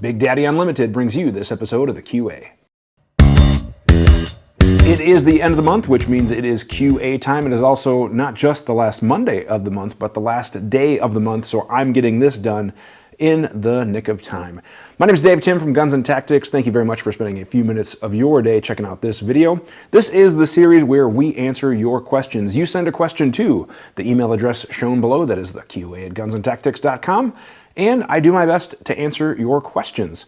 Big Daddy Unlimited brings you this episode of the QA. It is the end of the month, which means it is QA time. It is also not just the last Monday of the month, but the last day of the month, so I'm getting this done in the nick of time. My name is Dave Tim from Guns and Tactics. Thank you very much for spending a few minutes of your day checking out this video. This is the series where we answer your questions. You send a question to the email address shown below, that is theqa@gunsandtactics.com, and I do my best to answer your questions.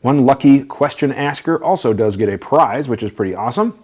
One lucky question asker also does get a prize, which is pretty awesome.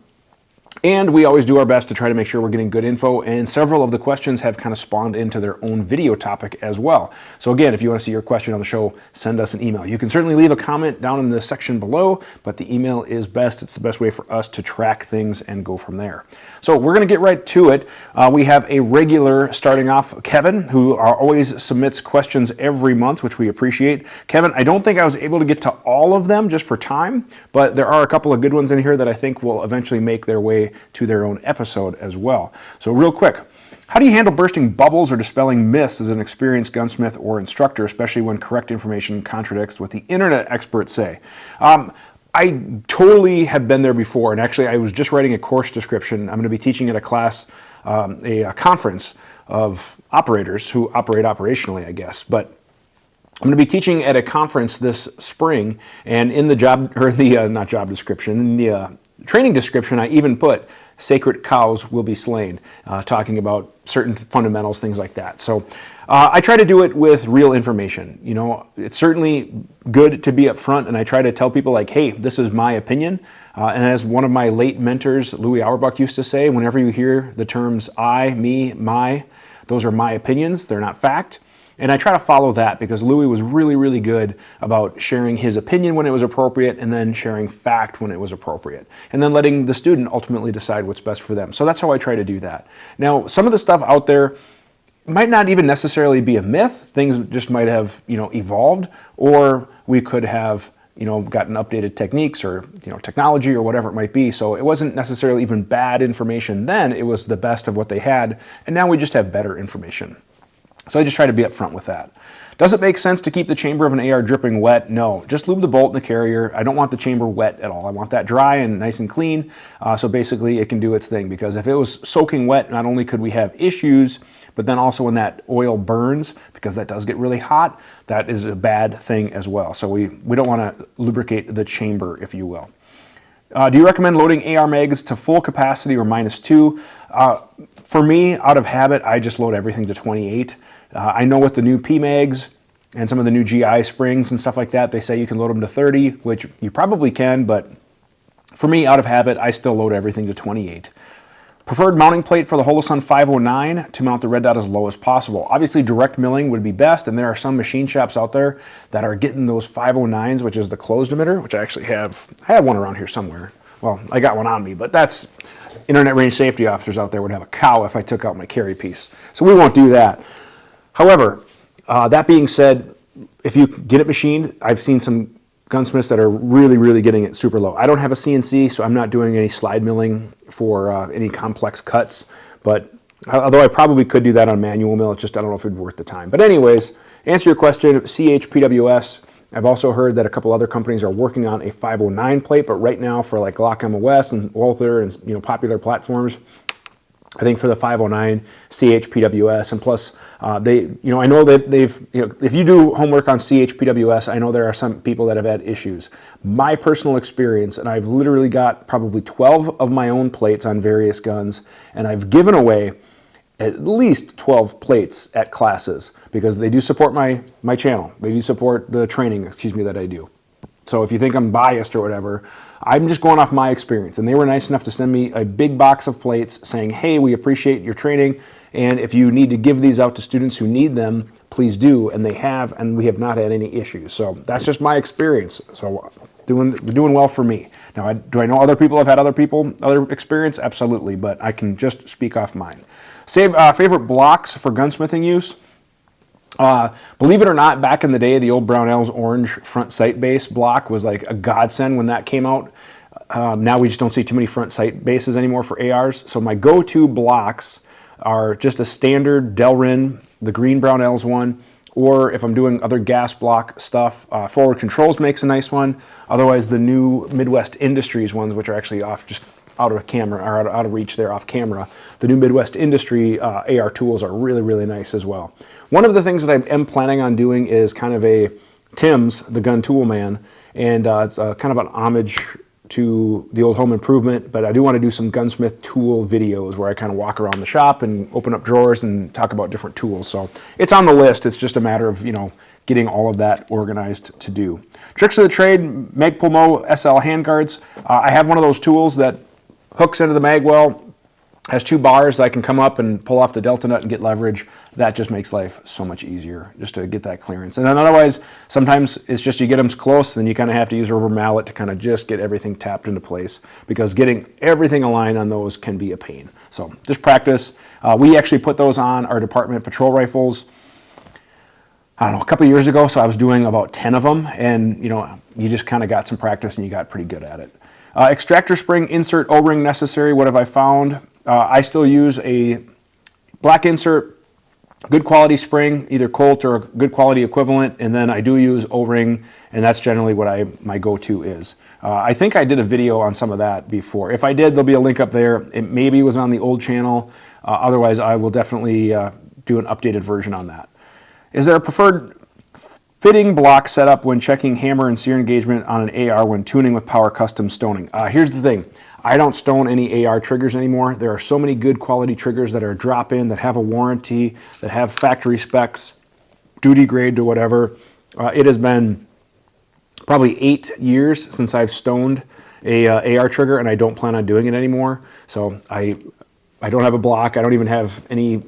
And we always do our best to try to make sure we're getting good info, and several of the questions have kind of spawned into their own video topic as well. So again, if you want to see your question on the show, send us an email. You can certainly leave a comment down in the section below, but the email is best. It's the best way for us to track things and go from there. So we're going to get right to it. We have a regular starting off, Kevin, who always submits questions every month, which we appreciate. Kevin, I don't think I was able to get to all of them just for time, but there are a couple of good ones in here that I think will eventually make their way to their own episode as well. So real quick, how do you handle bursting bubbles or dispelling myths as an experienced gunsmith or instructor, especially when correct information contradicts what the internet experts say? I totally have been there before, and actually I was just writing a course description. I'm going to be teaching at a class, a conference of operators who operate operationally, I guess, but I'm going to be teaching at a conference this spring, and in the job, or the not job description, in the training description, I even put sacred cows will be slain, talking about certain fundamentals, things like that. So I try to do it with real information. You know, it's certainly good to be upfront, and I try to tell people like, hey, this is my opinion. And as one of my late mentors, Louis Auerbach, used to say, whenever you hear the terms I, me, my, those are my opinions, they're not fact. And I try to follow that because Louis was really, really good about sharing his opinion when it was appropriate and then sharing fact when it was appropriate. And then letting the student ultimately decide what's best for them. So that's how I try to do that. Now, some of the stuff out there might not even necessarily be a myth. Things just might have, evolved, or we could have, gotten updated techniques or, technology or whatever it might be. So it wasn't necessarily even bad information then. It was the best of what they had. And now we just have better information. So I just try to be upfront with that. Does it make sense to keep the chamber of an AR dripping wet? No. Just lube the bolt in the carrier. I don't want the chamber wet at all. I want that dry and nice and clean. So basically it can do its thing, because if it was soaking wet, not only could we have issues, but then also when that oil burns, because that does get really hot, that is a bad thing as well. So we don't want to lubricate the chamber, if you will. Do you recommend loading AR mags to full capacity or -2? For me, out of habit, I just load everything to 28. I know with the new P mags and some of the new GI springs and stuff like that, they say you can load them to 30, which you probably can, but for me, out of habit, I still load everything to 28. Preferred mounting plate for the Holosun 509 to mount the red dot as low as possible. Obviously, direct milling would be best, and there are some machine shops out there that are getting those 509s, which is the closed emitter, which I actually have. I have one around here somewhere. Well, I got one on me, but that's internet range safety officers out there would have a cow if I took out my carry piece. So we won't do that. However, that being said, if you get it machined, I've seen some gunsmiths that are really, really getting it super low. I don't have a CNC, so I'm not doing any slide milling for any complex cuts, but although I probably could do that on manual mill, it's just I don't know if it'd be worth the time. But anyways, answer your question, CHPWS. I've also heard that a couple other companies are working on a 509 plate, but right now for like Glock MOS and Walther and popular platforms, I think for the 509 CHPWS, and plus they, I know that they've, if you do homework on CHPWS, I know there are some people that have had issues. My personal experience, and I've literally got probably 12 of my own plates on various guns, and I've given away at least 12 plates at classes because they do support my channel. They do support the training, that I do. So if you think I'm biased or whatever, I'm just going off my experience. And they were nice enough to send me a big box of plates saying, hey, we appreciate your training, and if you need to give these out to students who need them, please do. And they have, and we have not had any issues. So that's just my experience. So doing well for me. Now, do I know other people have had other experience? Absolutely, but I can just speak off mine. Favorite blocks for gunsmithing use? Believe it or not, back in the day, the old Brownell's orange front sight base block was like a godsend when that came out. Now we just don't see too many front sight bases anymore for ARs. So my go-to blocks are just a standard Delrin, the green Brownell's one, or if I'm doing other gas block stuff, Forward Controls makes a nice one. Otherwise, the new Midwest Industries ones, which are actually off just out of camera, or out of reach there off camera, the new Midwest Industry AR tools are really, really nice as well. One of the things that I am planning on doing is kind of a Tim's, the Gun Tool Man, and it's kind of an homage to the old Home Improvement, but I do want to do some Gunsmith tool videos where I kind of walk around the shop and open up drawers and talk about different tools. So it's on the list. It's just a matter of, getting all of that organized to do. Tricks of the trade, Magpul Moe SL Hand guards. I have one of those tools that hooks into the mag well, has 2 bars that I can come up and pull off the delta nut and get leverage. That just makes life so much easier just to get that clearance. And then otherwise, sometimes it's just you get them close, then you kind of have to use a rubber mallet to kind of just get everything tapped into place, because getting everything aligned on those can be a pain. So just practice. We actually put those on our department patrol rifles, I don't know, a couple of years ago. So I was doing about 10 of them, and you just kind of got some practice and you got pretty good at it. Extractor Spring insert O-ring necessary. What have I found? I still use a black insert, good quality spring, either Colt or a good quality equivalent, and then I do use O-ring, and that's generally what my go-to is. I think I did a video on some of that before. If I did, there'll be a link up there. It maybe was on the old channel. Otherwise, I will definitely do an updated version on that. Is there a preferred fitting block setup when checking hammer and sear engagement on an AR when tuning with power custom stoning? Here's the thing. I don't stone any AR triggers anymore. There are so many good quality triggers that are drop-in, that have a warranty, that have factory specs, duty grade to whatever. It has been probably 8 years since I've stoned a AR trigger, and I don't plan on doing it anymore. So I don't have a block. I don't even have any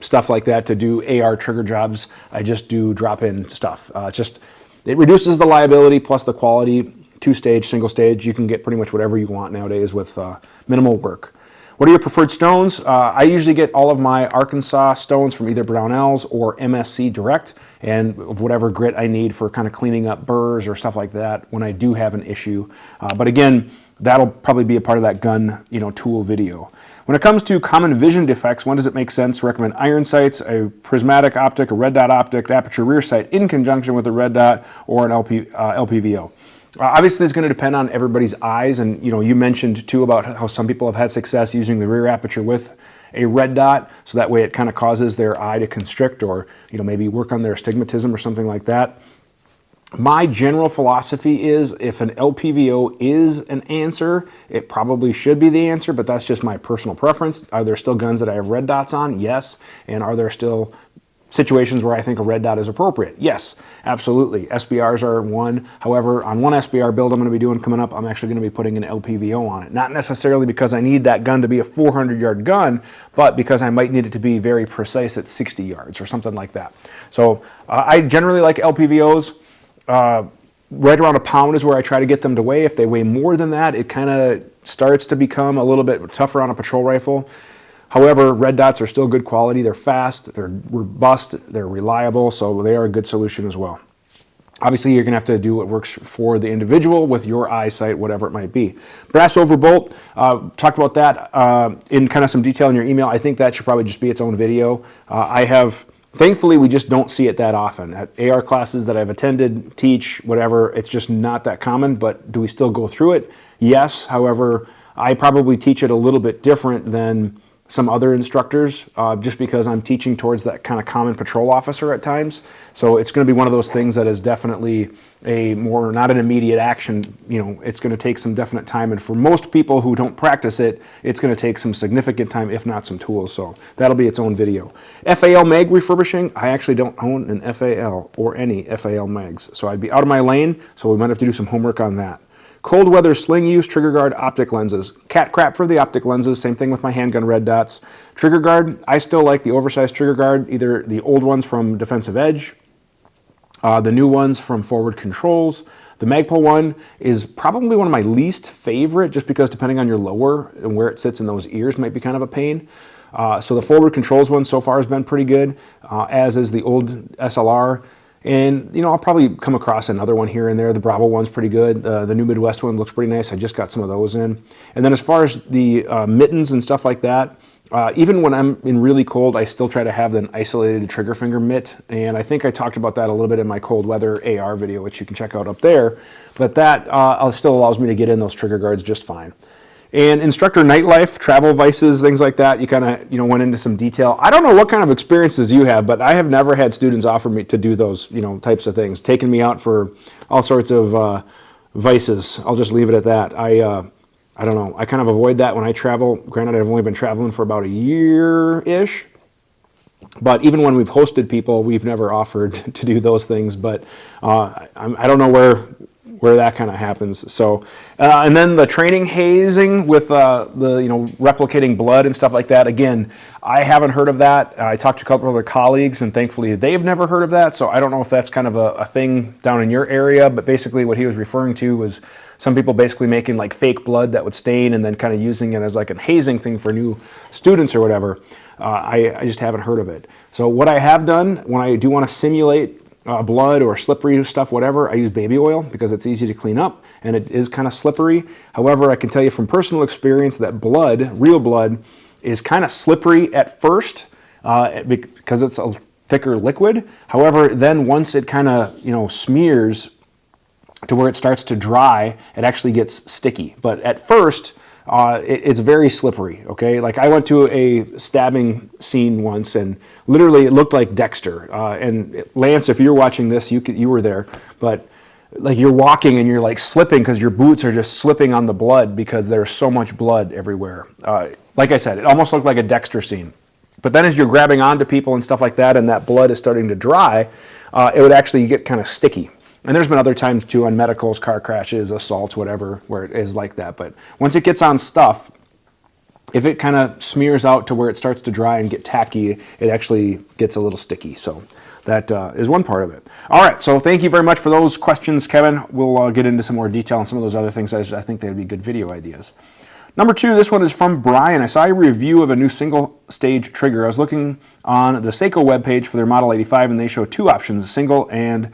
stuff like that to do AR trigger jobs. I just do drop-in stuff. It reduces the liability plus the quality. 2-stage, single stage, you can get pretty much whatever you want nowadays with minimal work. What are your preferred stones? I usually get all of my Arkansas stones from either Brownells or MSC Direct, and of whatever grit I need for kind of cleaning up burrs or stuff like that when I do have an issue. But again, that'll probably be a part of that gun tool video. When it comes to common vision defects, when does it make sense to recommend iron sights, a prismatic optic, a red dot optic, aperture rear sight in conjunction with a red dot, or an LPVO? Obviously, it's going to depend on everybody's eyes, and you mentioned too about how some people have had success using the rear aperture with a red dot, so that way it kind of causes their eye to constrict, or maybe work on their astigmatism or something like that. My general philosophy is if an LPVO is an answer, it probably should be the answer, but that's just my personal preference. Are there still guns that I have red dots on? Yes. And are there still situations where I think a red dot is appropriate? Yes, absolutely. SBRs are one. However, on one SBR build I'm going to be doing coming up, I'm actually going to be putting an LPVO on it. Not necessarily because I need that gun to be a 400-yard gun, but because I might need it to be very precise at 60 yards or something like that. So I generally like LPVOs. Right around a pound is where I try to get them to weigh. If they weigh more than that, it kind of starts to become a little bit tougher on a patrol rifle. However, red dots are still good quality. They're fast, they're robust, they're reliable, so they are a good solution as well. Obviously, you're going to have to do what works for the individual with your eyesight, whatever it might be. Brass overbolt, talked about that in kind of some detail in your email. I think that should probably just be its own video. Thankfully, we just don't see it that often. At AR classes that I've attended, teach, whatever, it's just not that common, but do we still go through it? Yes, however, I probably teach it a little bit different than some other instructors, just because I'm teaching towards that kind of common patrol officer at times. So it's going to be one of those things that is definitely not an immediate action. It's going to take some definite time. And for most people who don't practice it, it's going to take some significant time, if not some tools. So that'll be its own video. FAL mag refurbishing, I actually don't own an FAL or any FAL mags. So I'd be out of my lane, so we might have to do some homework on that. Cold weather sling use, trigger guard, optic lenses. Cat crap for the optic lenses, same thing with my handgun red dots. Trigger guard, I still like the oversized trigger guard, either the old ones from Defensive Edge, the new ones from Forward Controls. The Magpul one is probably one of my least favorite, just because depending on your lower and where it sits in those ears might be kind of a pain. So the Forward Controls one so far has been pretty good, as is the old SLR. And, I'll probably come across another one here and there. The Bravo one's pretty good. The new Midwest one looks pretty nice. I just got some of those in. And then as far as the mittens and stuff like that, Even when I'm in really cold, I still try to have an isolated trigger finger mitt, and I think I talked about that a little bit in my cold weather AR video, which you can check out up there, but that still allows me to get in those trigger guards just fine. And Instructor Nightlife, travel vices, things like that, you kind of went into some detail. I don't know what kind of experiences you have, but I have never had students offer me to do those types of things, taking me out for all sorts of vices. I'll just leave it at that. I don't know. I kind of avoid that when I travel. Granted, I've only been traveling for about a year-ish. But even when we've hosted people, we've never offered to do those things. But I don't know where that kind of happens. So, and then the training hazing with the replicating blood and stuff like that. Again, I haven't heard of that. I talked to a couple of other colleagues, and thankfully they've never heard of that. So I don't know if that's kind of a thing down in your area. But basically, what he was referring to was some people basically making like fake blood that would stain and then kind of using it as like a hazing thing for new students or whatever. I just haven't heard of it. So what I have done when I do want to simulate blood or slippery stuff, whatever, I use baby oil because it's easy to clean up and it is kind of slippery. However, I can tell you from personal experience that blood, real blood, is kind of slippery at first because it's a thicker liquid. However, then once it kind of smears to where it starts to dry, it actually gets sticky. But at first, it's very slippery, okay? Like I went to a stabbing scene once and literally it looked like Dexter. And Lance, if you're watching this, you were there, but like you're walking and you're like slipping because your boots are just slipping on the blood because there's so much blood everywhere. Like I said, it almost looked like a Dexter scene. But then as you're grabbing onto people and stuff like that and that blood is starting to dry, it would actually get kind of sticky. And there's been other times too on medicals, car crashes, assaults, whatever, where it is like that. But once it gets on stuff, if it kind of smears out to where it starts to dry and get tacky, it actually gets a little sticky. So that is one part of it. All right, so thank you very much for those questions, Kevin. We'll get into some more detail on some of those other things. I think they'd be good video ideas. Number 2, this one is from Brian. I saw a review of a new single stage trigger. I was looking on the Sako webpage for their Model 85, and they show 2 options, a single and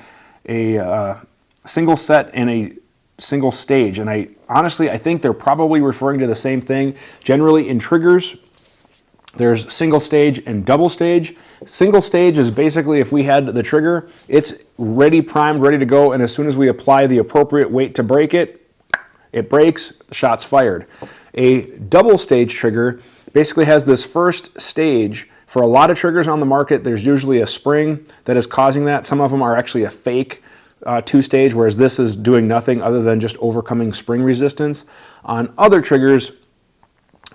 a single set and a single stage. And I think they're probably referring to the same thing. Generally in triggers, there's single stage and double stage. Single stage is basically if we had the trigger, it's ready, primed, ready to go, and as soon as we apply the appropriate weight to break it, it breaks, the shot's fired. A double stage trigger basically has this first stage. For a lot of triggers on the market, there's usually a spring that is causing that. Some of them are actually a fake 2-stage, whereas this is doing nothing other than just overcoming spring resistance. On other triggers,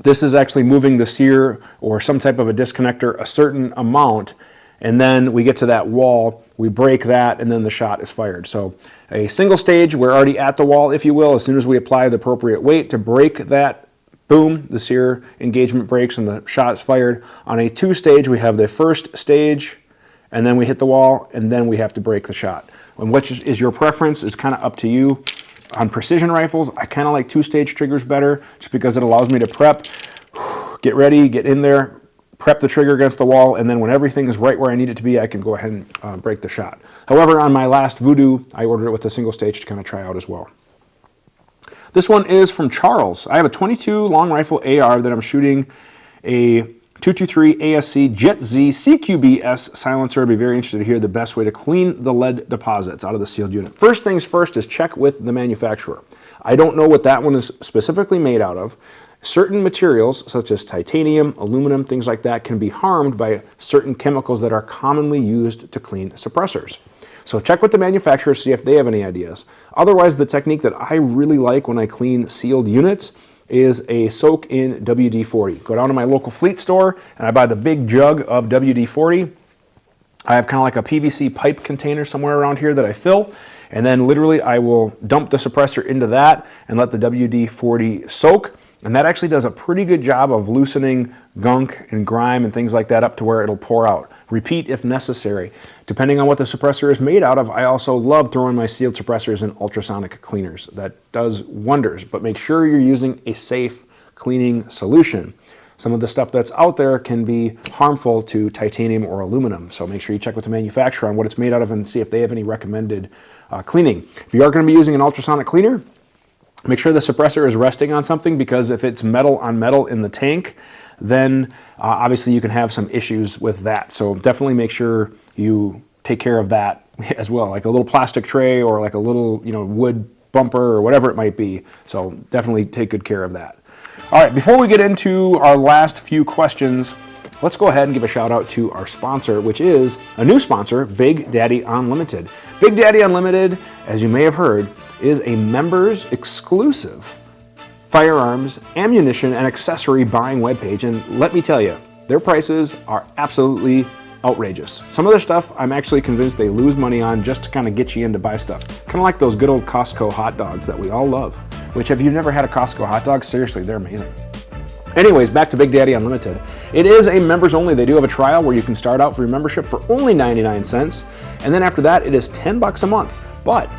this is actually moving the sear or some type of a disconnector a certain amount, and then we get to that wall, we break that, and then the shot is fired. So a single stage, we're already at the wall, if you will. As soon as we apply the appropriate weight to break that, boom, the sear engagement breaks and the shot is fired. On a 2-stage, we have the first stage, and then we hit the wall, and then we have to break the shot. And what is your preference is kind of up to you. On precision rifles, I kind of like 2-stage triggers better, just because it allows me to prep, get ready, get in there, prep the trigger against the wall, and then when everything is right where I need it to be, I can go ahead and break the shot. However, on my last Voodoo, I ordered it with a single stage to kind of try out as well. This one is from Charles. I have a 22 long rifle AR that I'm shooting a 223 ASC Jet Z CQBS silencer. I'd be very interested to hear the best way to clean the lead deposits out of the sealed unit. First things first is check with the manufacturer. I don't know what that one is specifically made out of. Certain materials, such as titanium, aluminum, things like that, can be harmed by certain chemicals that are commonly used to clean suppressors. So check with the manufacturer, see if they have any ideas. Otherwise, the technique that I really like when I clean sealed units is a soak in WD-40. Go down to my local fleet store and I buy the big jug of WD-40. I have kind of like a PVC pipe container somewhere around here that I fill, and then literally I will dump the suppressor into that and let the WD-40 soak. And that actually does a pretty good job of loosening gunk and grime and things like that up to where it'll pour out. Repeat if necessary. Depending on what the suppressor is made out of, I also love throwing my sealed suppressors in ultrasonic cleaners. That does wonders, but make sure you're using a safe cleaning solution. Some of the stuff that's out there can be harmful to titanium or aluminum, so make sure you check with the manufacturer on what it's made out of and see if they have any recommended cleaning. If you are going to be using an ultrasonic cleaner, make sure the suppressor is resting on something, because if it's metal on metal in the tank, then obviously you can have some issues with that. So definitely make sure you take care of that as well, like a little plastic tray or like a little, wood bumper or whatever it might be. So definitely take good care of that. All right, before we get into our last few questions, let's go ahead and give a shout out to our sponsor, which is a new sponsor, Big Daddy Unlimited. Big Daddy Unlimited, as you may have heard, is a members exclusive firearms, ammunition, and accessory buying webpage. And let me tell you, their prices are absolutely outrageous. Some of their stuff I'm actually convinced they lose money on just to kind of get you in to buy stuff. Kind of like those good old Costco hot dogs that we all love. Which, if you've never had a Costco hot dog, seriously, they're amazing. Anyways, back to Big Daddy Unlimited. It is a members only. They do have a trial where you can start out for your membership for only 99 cents. And then after that, it is $10 a month. But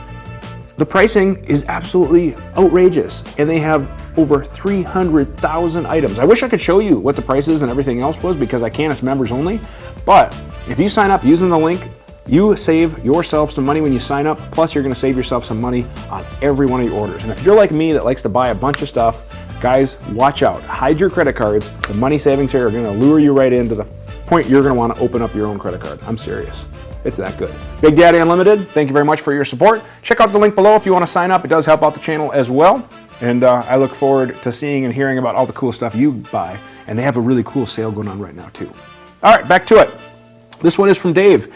the pricing is absolutely outrageous. And they have over 300,000 items. I wish I could show you what the prices and everything else was because I can't, it's members only. But if you sign up using the link, you save yourself some money when you sign up. Plus, you're going to save yourself some money on every one of your orders. And if you're like me that likes to buy a bunch of stuff, guys, watch out. Hide your credit cards. The money savings here are going to lure you right into the point you're going to want to open up your own credit card. I'm serious. It's that good. Big Daddy Unlimited, thank you very much for your support. Check out the link below if you want to sign up. It does help out the channel as well. And I look forward to seeing and hearing about all the cool stuff you buy. And they have a really cool sale going on right now, too. All right, back to it. This one is from Dave.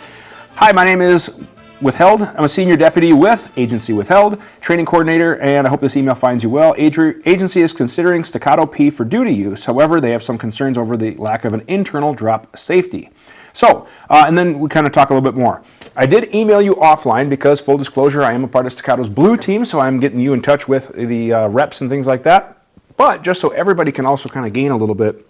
Hi, my name is Withheld. I'm a senior deputy with Agency Withheld, training coordinator, and I hope this email finds you well. Agency is considering Staccato P for duty use. However, they have some concerns over the lack of an internal drop safety. So, and then we kind of talk a little bit more. I did email you offline because, full disclosure, I am a part of Staccato's blue team, so I'm getting you in touch with the reps and things like that. But just so everybody can also kind of gain a little bit,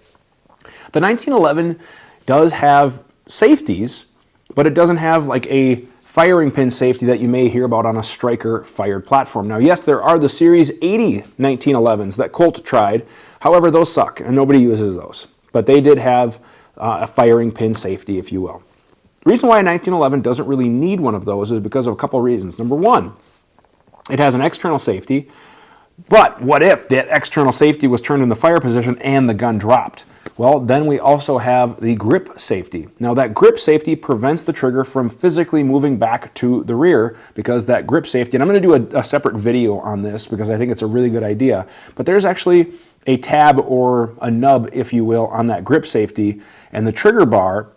the 1911 does have safeties, but it doesn't have like a firing pin safety that you may hear about on a striker fired platform. Now, yes, there are the Series 80 1911s that Colt tried. However, those suck and nobody uses those. But they did have a firing pin safety, if you will. The reason why a 1911 doesn't really need one of those is because of a couple reasons. Number one, it has an external safety. But what if that external safety was turned in the fire position and the gun dropped? Well, then we also have the grip safety. Now, that grip safety prevents the trigger from physically moving back to the rear because that grip safety, and I'm going to do a separate video on this because I think it's a really good idea, but there's actually a tab or a nub, if you will, on that grip safety, and the trigger bar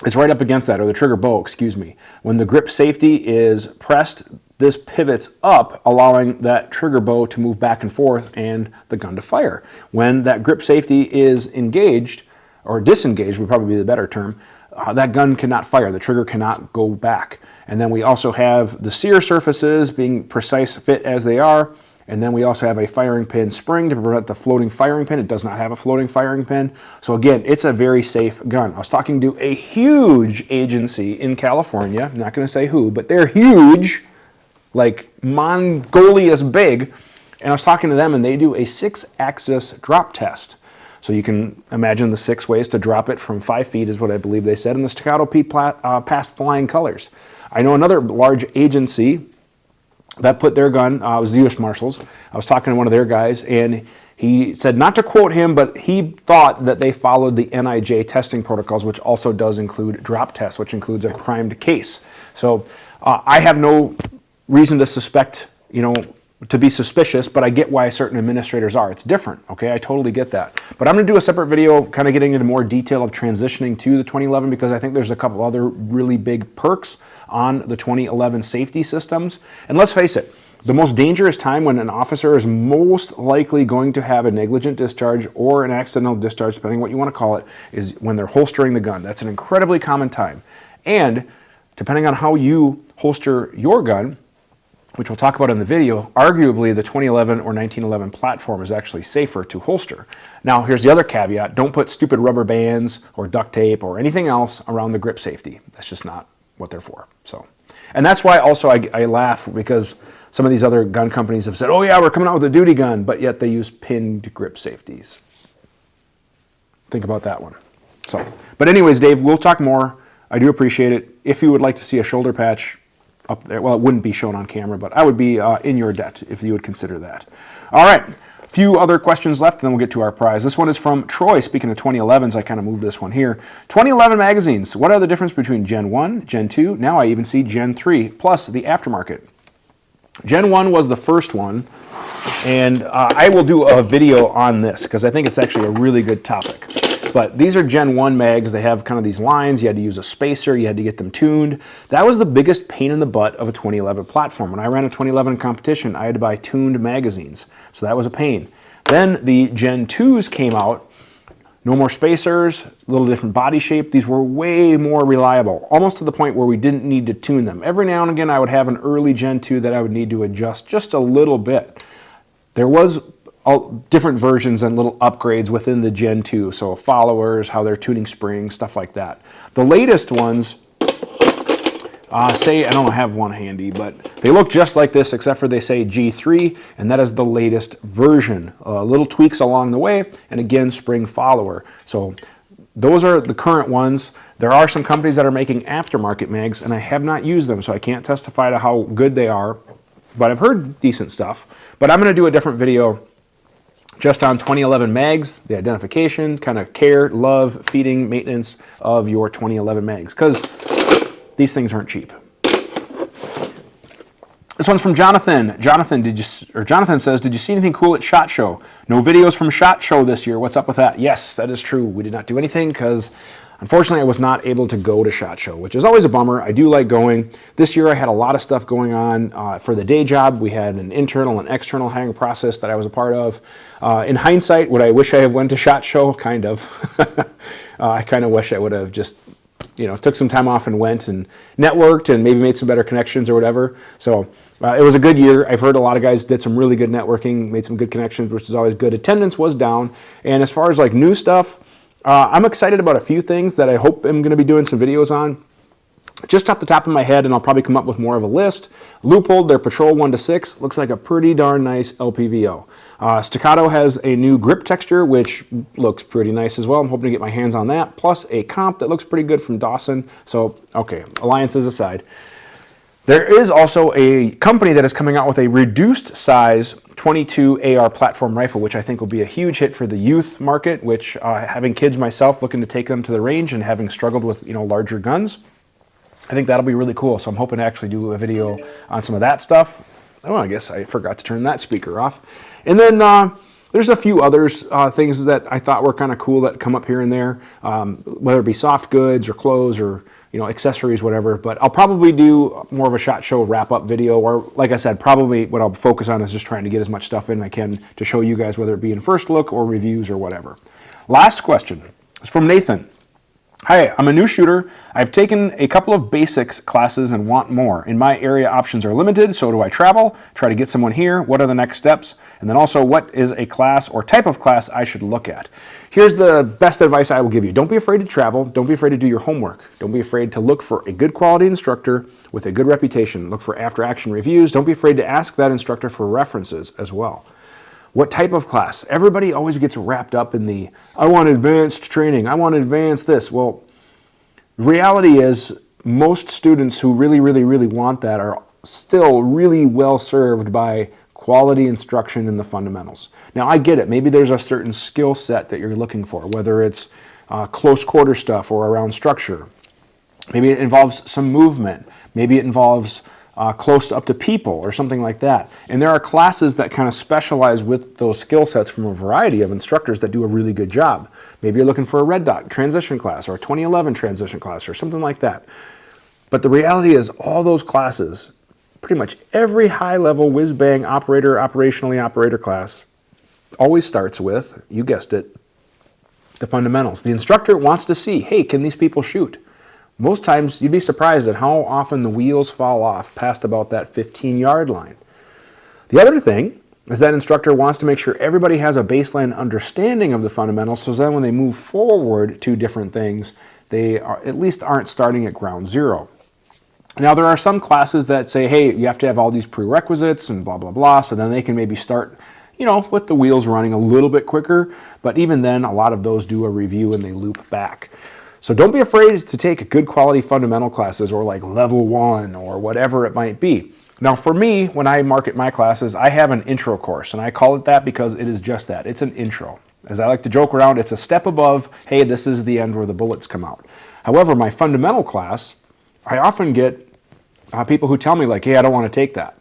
is right up against that, or the trigger bow, excuse me. When the grip safety is pressed, this pivots up, allowing that trigger bow to move back and forth and the gun to fire. When that grip safety is engaged, or disengaged would probably be the better term, that gun cannot fire. The trigger cannot go back. And then we also have the sear surfaces being precise fit as they are. And then we also have a firing pin spring to prevent the floating firing pin. It does not have a floating firing pin. So again, it's a very safe gun. I was talking to a huge agency in California. I'm not going to say who, but they're huge, like Mongolia's big. And I was talking to them, and they do a 6-axis drop test. So you can imagine the 6 ways to drop it from 5 feet is what I believe they said. And the Staccato P passed flying colors. I know another large agency that put their gun, it was the U.S. Marshals. I was talking to one of their guys, and he said, not to quote him, but he thought that they followed the NIJ testing protocols, which also does include drop tests, which includes a primed case. So I have no reason to suspect, to be suspicious, but I get why certain administrators are. It's different, okay? I totally get that. But I'm going to do a separate video kind of getting into more detail of transitioning to the 2011 because I think there's a couple other really big perks on the 2011 safety systems. And let's face it, the most dangerous time when an officer is most likely going to have a negligent discharge or an accidental discharge, depending on what you want to call it, is when they're holstering the gun. That's an incredibly common time. And depending on how you holster your gun, which we'll talk about in the video, arguably the 2011 or 1911 platform is actually safer to holster. Now, here's the other caveat. Don't put stupid rubber bands or duct tape or anything else around the grip safety. That's just not what they're for. So, and that's why also I laugh because some of these other gun companies have said, oh yeah, we're coming out with a duty gun, but yet they use pinned grip safeties. Think about that one. So, but anyways, Dave, we'll talk more. I do appreciate it. If you would like to see a shoulder patch up there, well, it wouldn't be shown on camera, but I would be in your debt if you would consider that. All right, Few other questions left, and then we'll get to our prize. This one is from Troy. Speaking of 2011s, I kind of moved this one here. 2011 magazines. What are the difference between Gen 1, Gen 2? Now I even see Gen 3, plus the aftermarket. Gen 1 was the first one, and I will do a video on this because I think it's actually a really good topic. But these are Gen 1 mags. They have kind of these lines. You had to use a spacer. You had to get them tuned. That was the biggest pain in the butt of a 2011 platform. When I ran a 2011 competition, I had to buy tuned magazines. So that was a pain. Then the Gen 2s came out. No more spacers, a little different body shape. These were way more reliable, almost to the point where we didn't need to tune them. Every now and again, I would have an early Gen 2 that I would need to adjust just a little bit. There was different versions and little upgrades within the Gen 2, so followers, how they're tuning springs, stuff like that. The latest ones, say, I don't have one handy, but they look just like this except for they say G3, and that is the latest version. Little tweaks along the way, and again, spring follower. So those are the current ones. There are some companies that are making aftermarket mags, and I have not used them, so I can't testify to how good they are, but I've heard decent stuff. But I'm going to do a different video just on 2011 mags, the identification, kind of care, love, feeding, maintenance of your 2011 mags, because these things aren't cheap. This one's from Jonathan. Jonathan says, did you see anything cool at SHOT Show? No videos from SHOT Show this year. What's up with that? Yes, that is true. We did not do anything because unfortunately I was not able to go to SHOT Show, which is always a bummer. I do like going. This year I had a lot of stuff going on for the day job. We had an internal and external hiring process that I was a part of. In hindsight, would I wish I had went to SHOT Show? Kind of. I kind of wish I would have just took some time off and went and networked and maybe made some better connections or whatever. So it was a good year. I've heard a lot of guys did some really good networking, made some good connections, which is always good. Attendance was down. And as far as like new stuff, I'm excited about a few things that I hope I'm going to be doing some videos on. Just off the top of my head, and I'll probably come up with more of a list. Leupold, their Patrol 1-6, looks like a pretty darn nice LPVO. Staccato has a new grip texture, which looks pretty nice as well. I'm hoping to get my hands on that, plus a comp that looks pretty good from Dawson. So, okay, alliances aside. There is also a company that is coming out with a reduced size 22 AR platform rifle, which I think will be a huge hit for the youth market, which having kids myself looking to take them to the range and having struggled with larger guns, I think that'll be really cool. So I'm hoping to actually do a video on some of that stuff. Oh, I guess I forgot to turn that speaker off. And then there's a few others, things that I thought were kind of cool that come up here and there, whether it be soft goods or clothes or accessories, whatever. But I'll probably do more of a SHOT Show wrap-up video, or like I said, probably what I'll focus on is just trying to get as much stuff in I can to show you guys, whether it be in first look or reviews or whatever. Last question is from Nathan. Hi, I'm a new shooter. I've taken a couple of basics classes and want more. In my area, options are limited, so do I travel? Try to get someone here? What are the next steps? And then also, what is a class or type of class I should look at? Here's the best advice I will give you. Don't be afraid to travel. Don't be afraid to do your homework. Don't be afraid to look for a good quality instructor with a good reputation. Look for after-action reviews. Don't be afraid to ask that instructor for references as well. What type of class? Everybody always gets wrapped up in the, I want advanced training, I want advanced this. Well, the reality is most students who really, really, really want that are still really well served by quality instruction in the fundamentals. Now, I get it. Maybe there's a certain skill set that you're looking for, whether it's close quarter stuff or around structure. Maybe it involves some movement. Maybe it involves close up to people or something like that. And there are classes that kind of specialize with those skill sets from a variety of instructors that do a really good job. Maybe you're looking for a red dot transition class or a 2011 transition class or something like that. But the reality is all those classes, pretty much every high-level whiz-bang operator, operationally operator class always starts with, you guessed it, the fundamentals. The instructor wants to see, hey, can these people shoot? Most times, you'd be surprised at how often the wheels fall off past about that 15-yard line. The other thing is that instructor wants to make sure everybody has a baseline understanding of the fundamentals, so then when they move forward to different things, they at least aren't starting at ground zero. Now, there are some classes that say, hey, you have to have all these prerequisites and blah, blah, blah, so then they can maybe start, with the wheels running a little bit quicker, but even then, a lot of those do a review and they loop back. So don't be afraid to take good quality fundamental classes or like level 1 or whatever it might be. Now for me, when I market my classes, I have an intro course, and I call it that because it is just that. It's an intro. As I like to joke around, it's a step above, hey, this is the end where the bullets come out. However, my fundamental class, I often get people who tell me like, hey, I don't want to take that.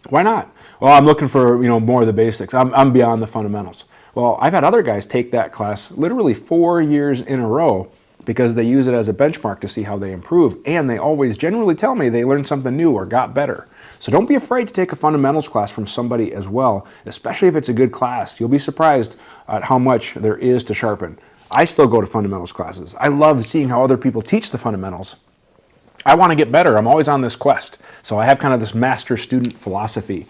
Why not? Well, I'm looking for more of the basics. I'm beyond the fundamentals. Well, I've had other guys take that class literally 4 years in a row because they use it as a benchmark to see how they improve, and they always generally tell me they learned something new or got better. So don't be afraid to take a fundamentals class from somebody as well, especially if it's a good class. You'll be surprised at how much there is to sharpen. I still go to fundamentals classes. I love seeing how other people teach the fundamentals. I want to get better. I'm always on this quest. So I have kind of this master-student philosophy.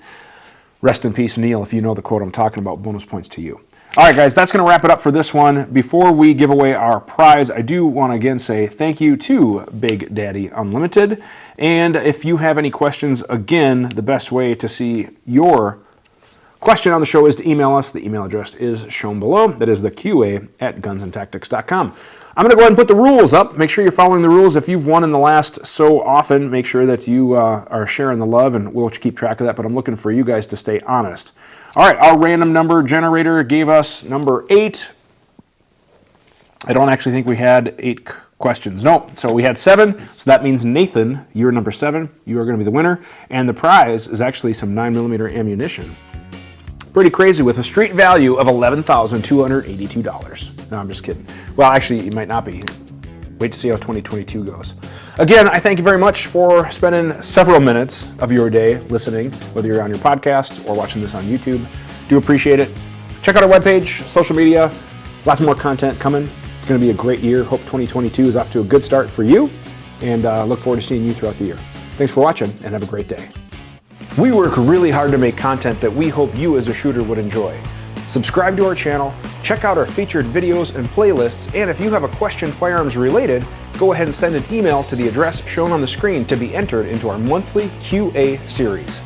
Rest in peace, Neil, if you know the quote I'm talking about. Bonus points to you. All right, guys, that's going to wrap it up for this one. Before we give away our prize, I do want to again say thank you to Big Daddy Unlimited. And if you have any questions, again, the best way to see your question on the show is to email us. The email address is shown below. That is the QA@gunsandtactics.com. I'm going to go ahead and put the rules up. Make sure you're following the rules. If you've won in the last so often, make sure that you are sharing the love, and we'll keep track of that. But I'm looking for you guys to stay honest. All right, our random number generator gave us number 8. I don't actually think we had 8 questions. No, so we had 7. So that means Nathan, you're number 7. You are going to be the winner. And the prize is actually some 9mm ammunition. Pretty crazy, with a street value of $11,282. No, I'm just kidding. Well, actually, it might not be. Wait to see how 2022 goes. Again, I thank you very much for spending several minutes of your day listening, whether you're on your podcast or watching this on YouTube. Do appreciate it. Check out our webpage, social media, lots more content coming. It's going to be a great year. Hope 2022 is off to a good start for you, and look forward to seeing you throughout the year. Thanks for watching, and have a great day. We work really hard to make content that we hope you as a shooter would enjoy. Subscribe to our channel, check out our featured videos and playlists, and if you have a question firearms related, go ahead and send an email to the address shown on the screen to be entered into our monthly QA series.